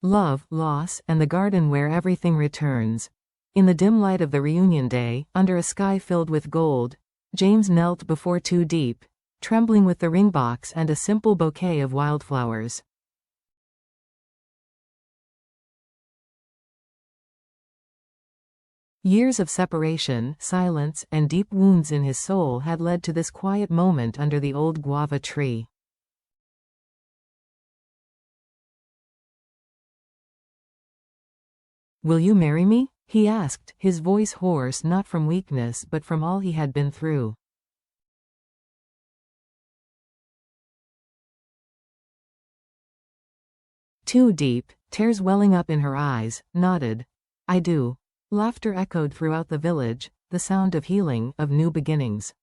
Love, loss, and the garden where everything returns. In the dim light of the reunion day, under a sky filled with gold, James knelt before Too Diep, trembling with the ring box and a simple bouquet of wildflowers. Years of separation, silence, and deep wounds in his soul had led to this quiet moment under the old guava tree. "Will you marry me?" he asked, his voice hoarse not from weakness but from all he had been through. Too Diep, tears welling up in her eyes, nodded. "I do." Laughter echoed throughout the village, the sound of healing, of new beginnings.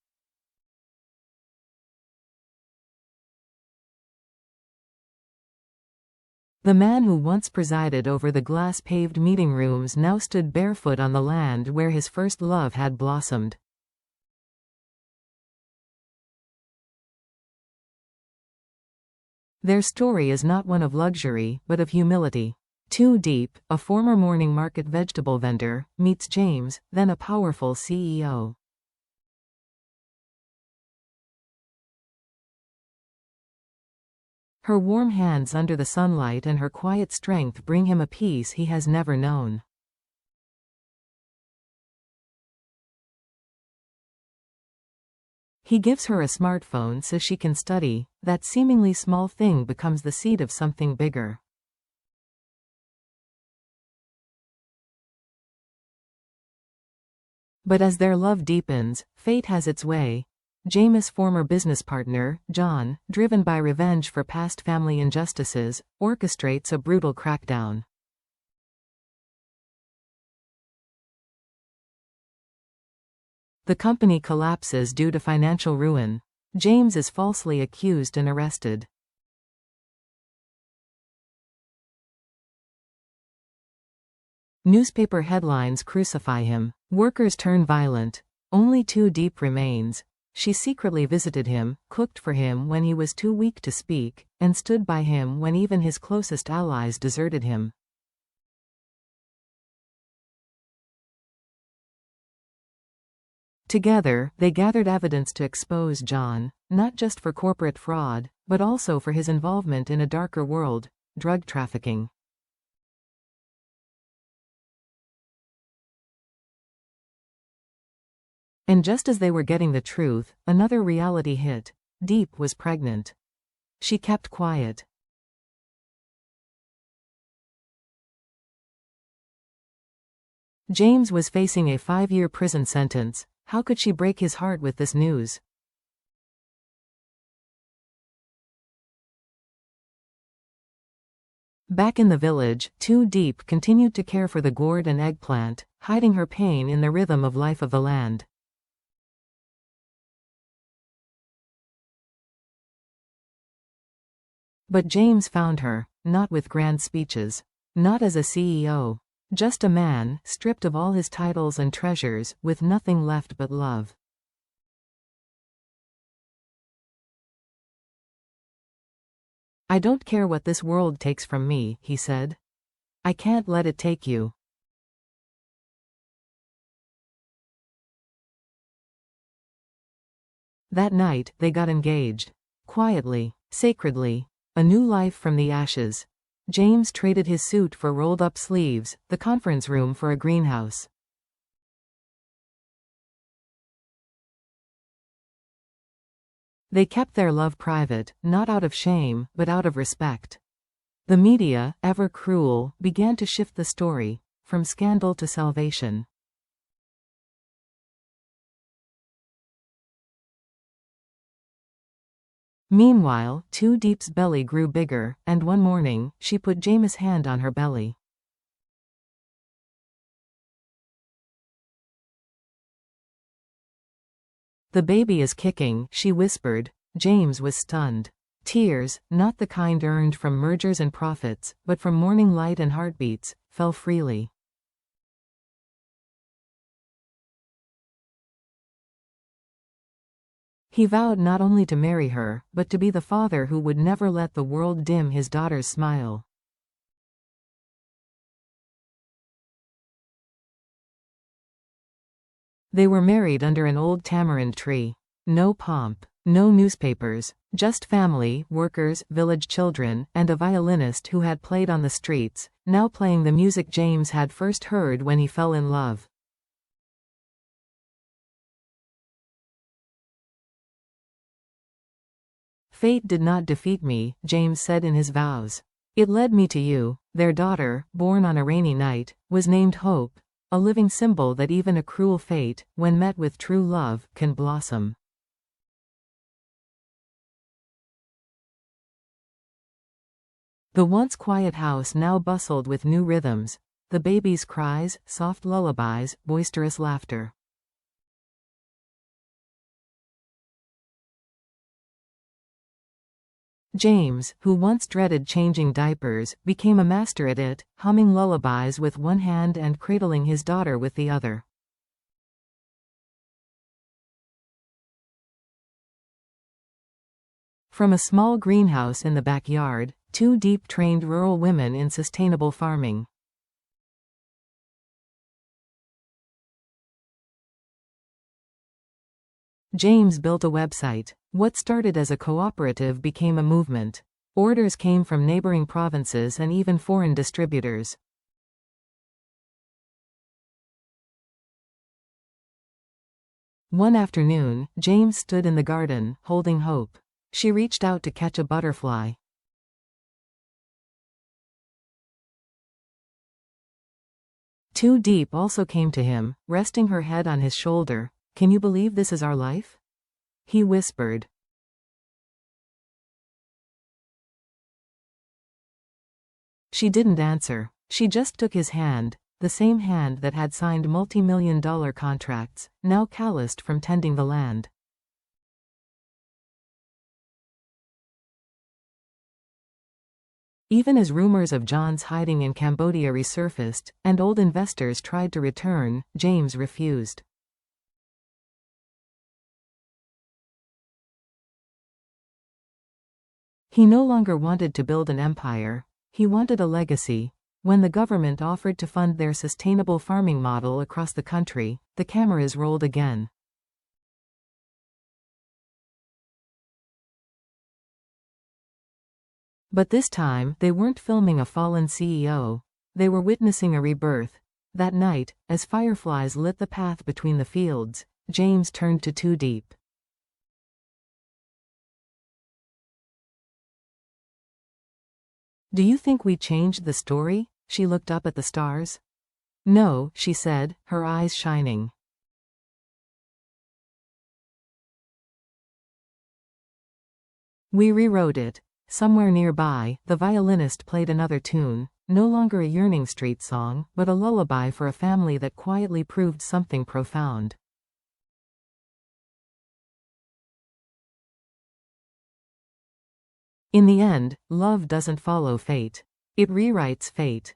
The man who once presided over the glass-paved meeting rooms now stood barefoot on the land where his first love had blossomed. Their story is not one of luxury, but of humility. Too Diep, a former morning market vegetable vendor, meets James, then a powerful CEO. Her warm hands under the sunlight and her quiet strength bring him a peace he has never known. He gives her a smartphone so she can study. That seemingly small thing becomes the seed of something bigger. But as their love deepens, fate has its way. James' former business partner, John, driven by revenge for past family injustices, orchestrates a brutal crackdown. The company collapses due to financial ruin. James is falsely accused and arrested. Newspaper headlines crucify him. Workers turn violent. Only Too Diep remains. She secretly visited him, cooked for him when he was too weak to speak, and stood by him when even his closest allies deserted him. Together, they gathered evidence to expose John, not just for corporate fraud, but also for his involvement in a darker world, drug trafficking. And just as they were getting the truth, another reality hit. Diep was pregnant. She kept quiet. James was facing a 5-year prison sentence. How could she break his heart with this news? Back in the village, Too Diep continued to care for the gourd and eggplant, hiding her pain in the rhythm of life of the land. But James found her, not with grand speeches, not as a CEO, just a man, stripped of all his titles and treasures, with nothing left but love. "I don't care what this world takes from me," he said. "I can't let it take you." That night, they got engaged. Quietly, sacredly. A new life from the ashes. James traded his suit for rolled-up sleeves, the conference room for a greenhouse. They kept their love private, not out of shame, but out of respect. The media, ever cruel, began to shift the story, from scandal to salvation. Meanwhile, Too Diep's belly grew bigger, and one morning, she put James' hand on her belly. "The baby is kicking," she whispered. James was stunned. Tears, not the kind earned from mergers and profits, but from morning light and heartbeats, fell freely. He vowed not only to marry her, but to be the father who would never let the world dim his daughter's smile. They were married under an old tamarind tree. No pomp, no newspapers, just family, workers, village children, and a violinist who had played on the streets, now playing the music James had first heard when he fell in love. Fate did not defeat me, James said in his vows. It led me to you. Their daughter, born on a rainy night, was named Hope, a living symbol that even a cruel fate, when met with true love, can blossom. The once quiet house now bustled with new rhythms, the baby's cries, soft lullabies, boisterous laughter. James, who once dreaded changing diapers, became a master at it, humming lullabies with one hand and cradling his daughter with the other. From a small greenhouse in the backyard, 2 Diep trained rural women in sustainable farming. James built a website. What started as a cooperative became a movement. Orders came from neighboring provinces and even foreign distributors. One afternoon, James stood in the garden, holding Hope. She reached out to catch a butterfly. 2 Diep also came to him, resting her head on his shoulder. Can you believe this is our life? He whispered. She didn't answer. She just took his hand, the same hand that had signed multi-million-dollar contracts, now calloused from tending the land. Even as rumors of John's hiding in Cambodia resurfaced, and old investors tried to return, James refused. He no longer wanted to build an empire. He wanted a legacy. When the government offered to fund their sustainable farming model across the country, the cameras rolled again. But this time, they weren't filming a fallen CEO. They were witnessing a rebirth. That night, as fireflies lit the path between the fields, James turned to 2 Diep. Do you think we changed the story? She looked up at the stars. No, she said, her eyes shining. We rewrote it. Somewhere nearby, the violinist played another tune, no longer a yearning street song, but a lullaby for a family that quietly proved something profound. In the end, love doesn't follow fate. It rewrites fate.